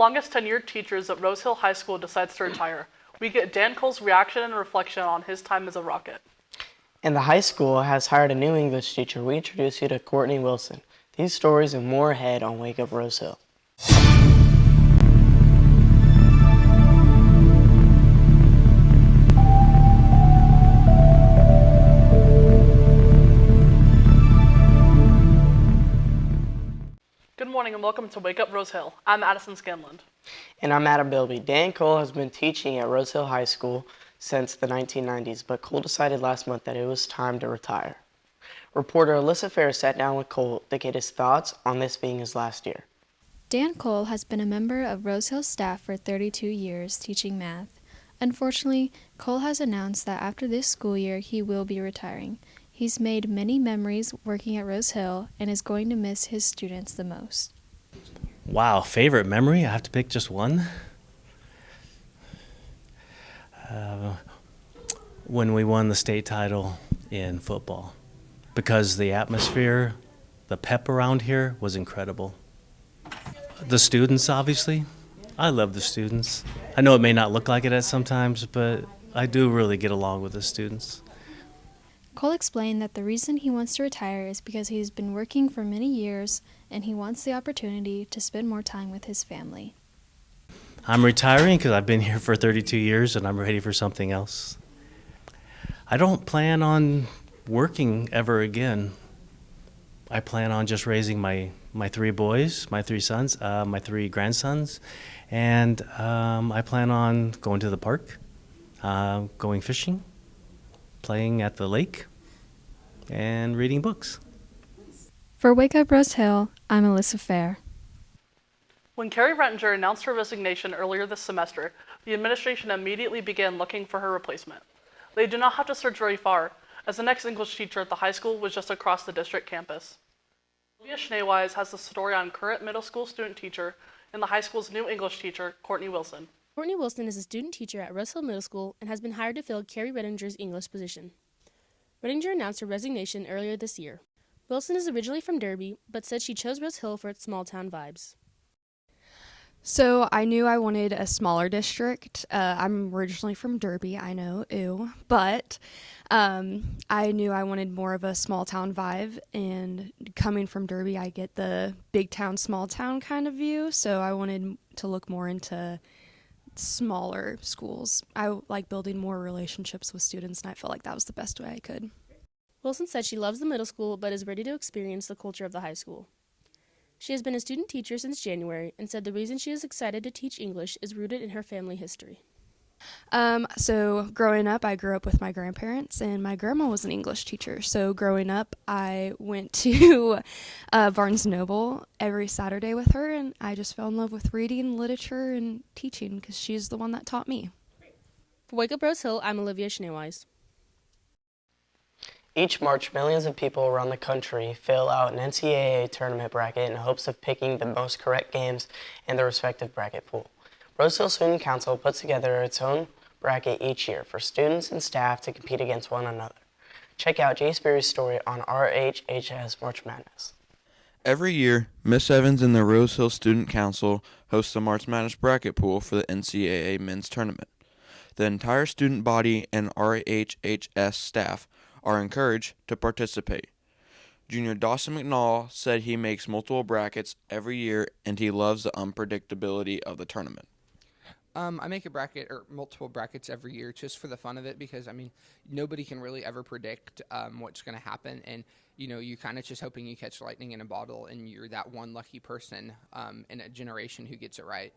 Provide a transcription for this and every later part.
longest tenured teachers at Rose Hill High School decides to retire. We get Dan Cole's reaction and reflection on his time as a Rocket. And the high school has hired a new English teacher. We introduce you to Courtney Wilson. These stories and more ahead on Wake Up Rose Hill. Good morning and welcome to Wake Up Rose Hill. I'm Addison Scanlon. And I'm Adam Bilby. Dan Cole has been teaching at Rose Hill High School since the 1990s, but Cole decided last month that it was time to retire. Reporter Alyssa Fair sat down with Cole to get his thoughts on this being his last year. Dan Cole has been a member of Rose Hill staff for 32 years teaching math. Unfortunately, Cole has announced that after this school year he will be retiring. He's made many memories working at Rose Hill and is going to miss his students the most. Wow, favorite memory? I have to pick just one. When we won the state title in football, because the atmosphere, the pep around here was incredible. The students, obviously. I love the students. I know it may not look like it at sometimes, but I do really get along with the students. Cole explained that the reason he wants to retire is because he's been working for many years and he wants the opportunity to spend more time with his family. I'm retiring because I've been here for 32 years and I'm ready for something else. I don't plan on working ever again. I plan on just raising my three boys, my three sons, my three grandsons, and I plan on going to the park, going fishing, playing at the lake, and reading books. For Wake Up Rose Hill, I'm Alyssa Fair. When Carrie Rettinger announced her resignation earlier this semester, the administration immediately began looking for her replacement. They did not have to search very far, as the next English teacher at the high school was just across the district campus. Olivia Schneeweiss has the story on current middle school student teacher and the high school's new English teacher, Courtney Wilson. Courtney Wilson is a student teacher at Rose Hill Middle School and has been hired to fill Carrie Rettinger's English position. Rettinger announced her resignation earlier this year. Wilson is originally from Derby, but said she chose Rose Hill for its small-town vibes. So I knew I wanted a smaller district. I'm originally from Derby, I know, ew. But I knew I wanted more of a small town vibe. And coming from Derby, I get the big town, small town kind of view. So I wanted to look more into smaller schools. I like building more relationships with students, and I felt like that was the best way I could. Wilson said she loves the middle school but is ready to experience the culture of the high school. She has been a student teacher since January and said the reason she is excited to teach English is rooted in her family history. So growing up, I grew up with my grandparents, and my grandma was an English teacher. So growing up, I went to Barnes & Noble every Saturday with her, and I just fell in love with reading, literature, and teaching because she's the one that taught me. For Wake Up Rose Hill, I'm Olivia Schneeweiss. Each March, millions of people around the country fill out an NCAA tournament bracket in hopes of picking the most correct games in their respective bracket pool. Rose Hill Student Council puts together its own bracket each year for students and staff to compete against one another. Check out Jay Speary's story on RHHS March Madness. Every year, Miss Evans and the Rose Hill Student Council host the March Madness bracket pool for the NCAA men's tournament. The entire student body and RHHS staff are encouraged to participate. Junior Dawson McNall said he makes multiple brackets every year and he loves the unpredictability of the tournament. I make a bracket or multiple brackets every year just for the fun of it because, nobody can really ever predict what's going to happen. And, you kind of just hoping you catch lightning in a bottle and you're that one lucky person in a generation who gets it right.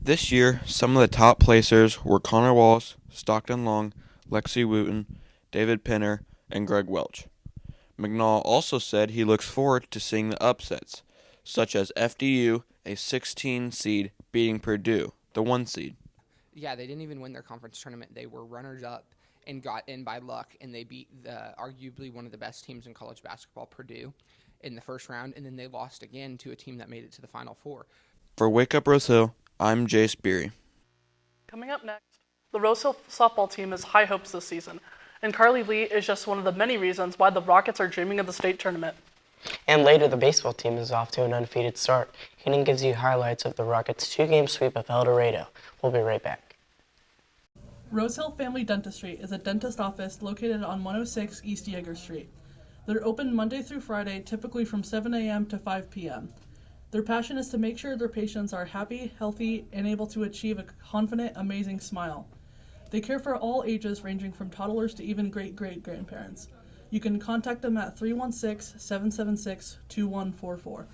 This year, some of the top placers were Connor Wallace, Stockton Long, Lexi Wooten, David Pinner, and Greg Welch. McNall also said he looks forward to seeing the upsets, such as FDU, a 16 seed, beating Purdue, the 1 seed. Yeah, they didn't even win their conference tournament. They were runners-up and got in by luck, and they beat arguably one of the best teams in college basketball, Purdue, in the first round, and then they lost again to a team that made it to the Final Four. For Wake Up Rose Hill, I'm Jay Speary. Coming up next, the Rose Hill softball team has high hopes this season, and Carly Lee is just one of the many reasons why the Rockets are dreaming of the state tournament. And later, the baseball team is off to an undefeated start. Hayden gives you highlights of the Rockets' 2-game sweep of El Dorado. We'll be right back. Rosehill Family Dentistry is a dentist office located on 106 East Yeager Street. They're open Monday through Friday, typically from 7 a.m. to 5 p.m. Their passion is to make sure their patients are happy, healthy, and able to achieve a confident, amazing smile. They care for all ages, ranging from toddlers to even great-great-grandparents. You can contact them at 316-776-2144.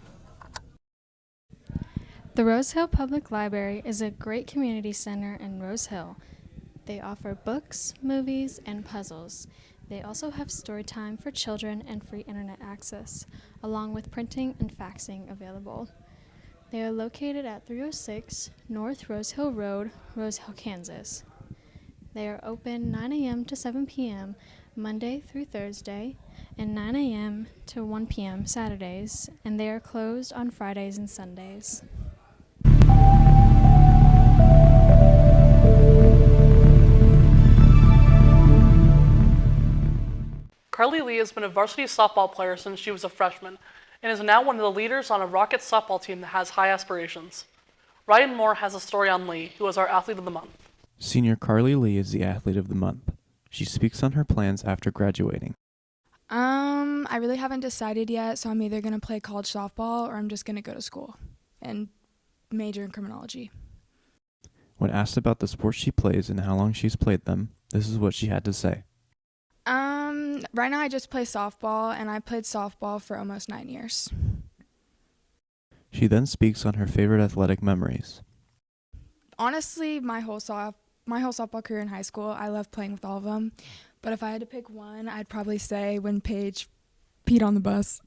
The Rose Hill Public Library is a great community center in Rose Hill. They offer books, movies, and puzzles. They also have story time for children and free internet access, along with printing and faxing available. They are located at 306 North Rose Hill Road, Rose Hill, Kansas. They are open 9 a.m. to 7 p.m. Monday through Thursday, and 9 a.m. to 1 p.m. Saturdays, and they are closed on Fridays and Sundays. Carly Lee has been a varsity softball player since she was a freshman and is now one of the leaders on a Rockets softball team that has high aspirations. Ryan Moore has a story on Lee, who is our Athlete of the Month. Senior Carly Lee is the Athlete of the Month. She speaks on her plans after graduating. I really haven't decided yet, so I'm either going to play college softball or I'm just going to go to school and major in criminology. When asked about the sports she plays and how long she's played them, this is what she had to say. Right now I just play softball, and I played softball for almost 9 years. She then speaks on her favorite athletic memories. Honestly, my whole softball career in high school, I loved playing with all of them. But if I had to pick one, I'd probably say when Paige peed on the bus.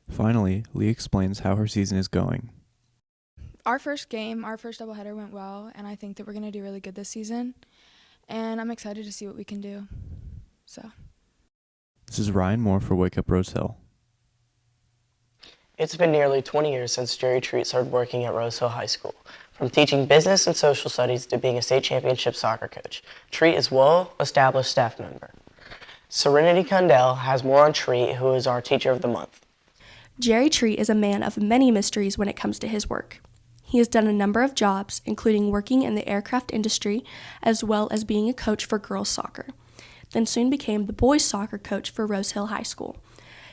Finally, Lee explains how her season is going. Our first doubleheader went well, and I think that we're going to do really good this season. And I'm excited to see what we can do. This is Ryan Moore for Wake Up Rose Hill. It's been nearly 20 years since Jerry Treat started working at Rose Hill High School. From teaching business and social studies to being a state championship soccer coach, Treat is a well-established staff member. Serenity Condell has more on Treat, who is our Teacher of the Month. Jerry Treat is a man of many mysteries when it comes to his work. He has done a number of jobs, including working in the aircraft industry, as well as being a coach for girls soccer, then soon became the boys soccer coach for Rose Hill High School.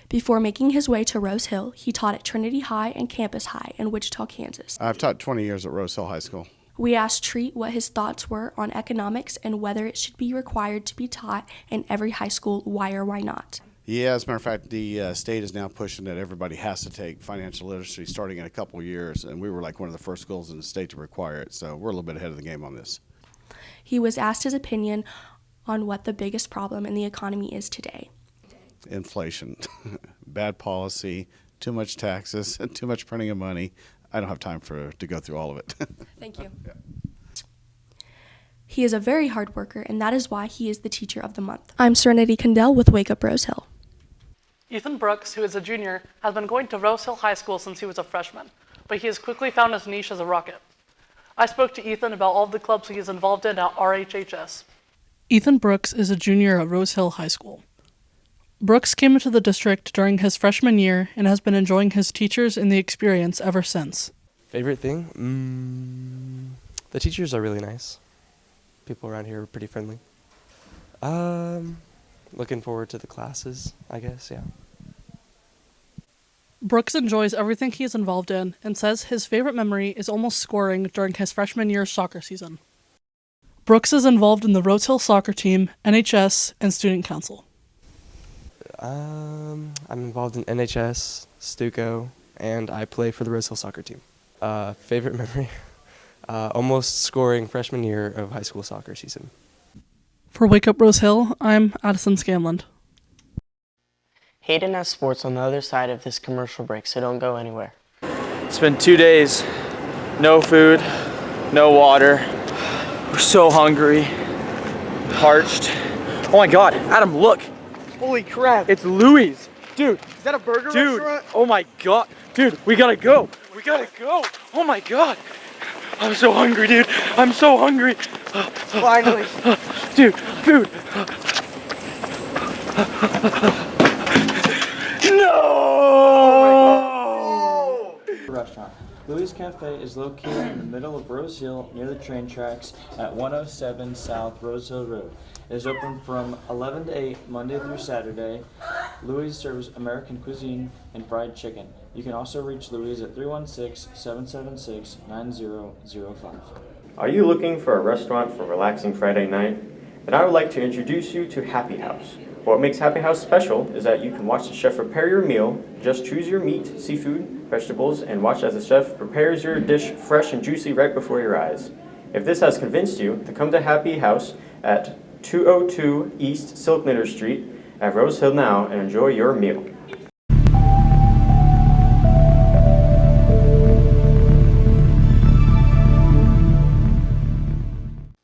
Before making his way to Rose Hill, he taught at Trinity High and Campus High in Wichita, Kansas. I've taught 20 years at Rose Hill High School. We asked Treat what his thoughts were on economics and whether it should be required to be taught in every high school, why or why not. Yeah, as a matter of fact, the state is now pushing that everybody has to take financial literacy starting in a couple of years, and we were like one of the first schools in the state to require it, so we're a little bit ahead of the game on this. He was asked his opinion on what the biggest problem in the economy is today. Inflation, bad policy, too much taxes, too much printing of money. I don't have time to go through all of it. Thank you. Yeah. He is a very hard worker, and that is why he is the Teacher of the Month. I'm Serenity Condell with Wake Up Rose Hill. Ethan Brooks, who is a junior, has been going to Rose Hill High School since he was a freshman, but he has quickly found his niche as a Rocket. I spoke to Ethan about all of the clubs he is involved in at RHHS. Ethan Brooks is a junior at Rose Hill High School. Brooks came into the district during his freshman year and has been enjoying his teachers and the experience ever since. Favorite thing? The teachers are really nice. People around here are pretty friendly. Looking forward to the classes, I guess, yeah. Brooks enjoys everything he is involved in and says his favorite memory is almost scoring during his freshman year's soccer season. Brooks is involved in the Rose Hill soccer team, NHS, and student council. I'm involved in NHS, Stuco, and I play for the Rose Hill soccer team. Favorite memory? Almost scoring freshman year of high school soccer season. For Wake Up Rose Hill, I'm Addison Scanlon. Hayden has sports on the other side of this commercial break, so don't go anywhere. It's been 2 days, no food, no water. We're so hungry, parched. Oh my God, Adam, look. Holy crap, it's Louie's. Dude, is that a burger restaurant? Oh my God. Dude, we gotta go. We gotta go. Oh my God. I'm so hungry, dude. I'm so hungry. Finally. Dude, food. Louis Cafe is located in the middle of Rose Hill near the train tracks at 107 South Rose Hill Road. It is open from 11 to 8 Monday through Saturday. Louis serves American cuisine and fried chicken. You can also reach Louis at 316-776-9005. Are you looking for a restaurant for a relaxing Friday night? Then I would like to introduce you to Happy House. What makes Happy House special is that you can watch the chef prepare your meal. Just choose your meat, seafood, vegetables, and watch as the chef prepares your dish fresh and juicy right before your eyes. If this has convinced you, then come to Happy House at 202 East Silknitter Street at Rose Hill now and enjoy your meal.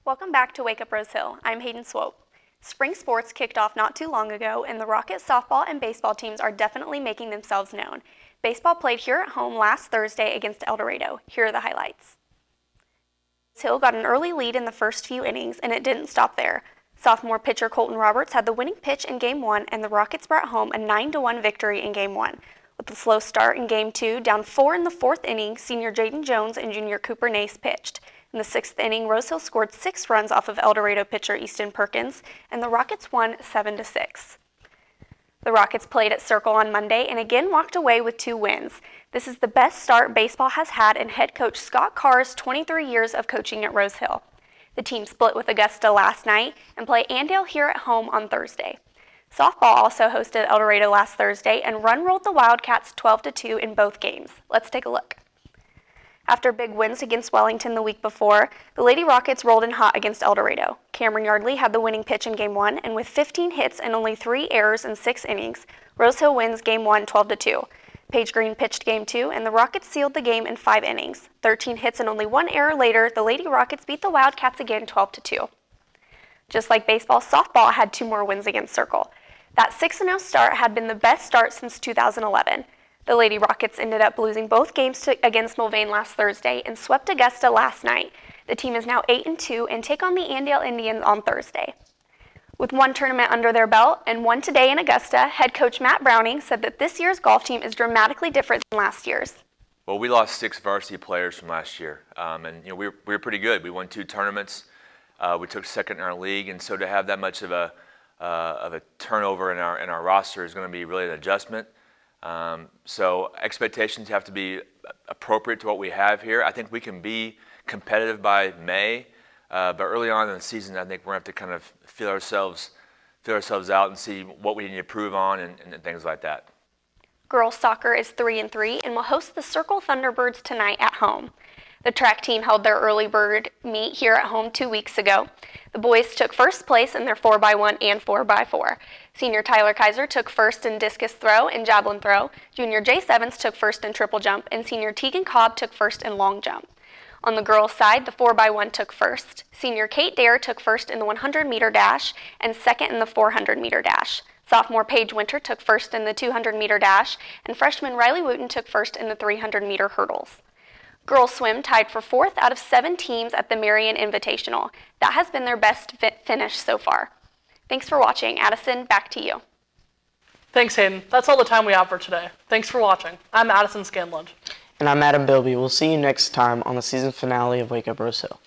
Welcome back to Wake Up Rose Hill. I'm Hayden Swope. Spring sports kicked off not too long ago, and the Rockets softball and baseball teams are definitely making themselves known. Baseball played here at home last Thursday against El Dorado. Here are the highlights. Rose Hill got an early lead in the first few innings, and it didn't stop there. Sophomore pitcher Colton Roberts had the winning pitch in Game 1, and the Rockets brought home a 9-1 victory in Game 1. With a slow start in Game 2, down 4 in the fourth inning, senior Jaden Jones and junior Cooper Nace pitched. In the sixth inning, Rose Hill scored 6 runs off of El Dorado pitcher Easton Perkins, and the Rockets won 7-6. The Rockets played at Circle on Monday and again walked away with 2 wins. This is the best start baseball has had in head coach Scott Carr's 23 years of coaching at Rose Hill. The team split with Augusta last night and play Andale here at home on Thursday. Softball also hosted El Dorado last Thursday and run-rolled the Wildcats 12-2 in both games. Let's take a look. After big wins against Wellington the week before, the Lady Rockets rolled in hot against El Dorado. Cameron Yardley had the winning pitch in Game 1, and with 15 hits and only 3 errors in 6 innings, Rose Hill wins Game 1 12-2. Paige Green pitched Game 2, and the Rockets sealed the game in 5 innings. 13 hits and only 1 error later, the Lady Rockets beat the Wildcats again 12-2. Just like baseball, softball had 2 more wins against Circle. That 6-0 start had been the best start since 2011. The Lady Rockets ended up losing both games against Mulvane last Thursday and swept Augusta last night. The team is now 8-2 and take on the Andale Indians on Thursday. With 1 tournament under their belt and 1 today in Augusta, head coach Matt Browning said that this year's golf team is dramatically different than last year's. Well, we lost 6 varsity players from last year, and we were pretty good. We won 2 tournaments. We took second in our league, and so to have that much of a turnover in our roster is going to be really an adjustment. So expectations have to be appropriate to what we have here. I think we can be competitive by May, but early on in the season, I think we're going to have to kind of feel ourselves out and see what we need to improve on and things like that. Girls soccer is 3-3 and will host the Circle Thunderbirds tonight at home. The track team held their early bird meet here at home 2 weeks ago. The boys took first place in their 4x1 and 4x4. Senior Tyler Kaiser took first in discus throw and javelin throw. Junior Jace Evans took first in triple jump, and senior Tegan Cobb took first in long jump. On the girls' side, the 4x1 took first. Senior Kate Dare took first in the 100-meter dash and second in the 400-meter dash. Sophomore Paige Winter took first in the 200-meter dash, and freshman Riley Wooten took first in the 300-meter hurdles. Girls swim tied for 4th out of 7 teams at the Marion Invitational. That has been their best finish so far. Thanks for watching. Addison, back to you. Thanks, Hayden. That's all the time we have for today. Thanks for watching. I'm Addison Scanlon. And I'm Adam Bilby. We'll see you next time on the season finale of Wake Up Rose Hill.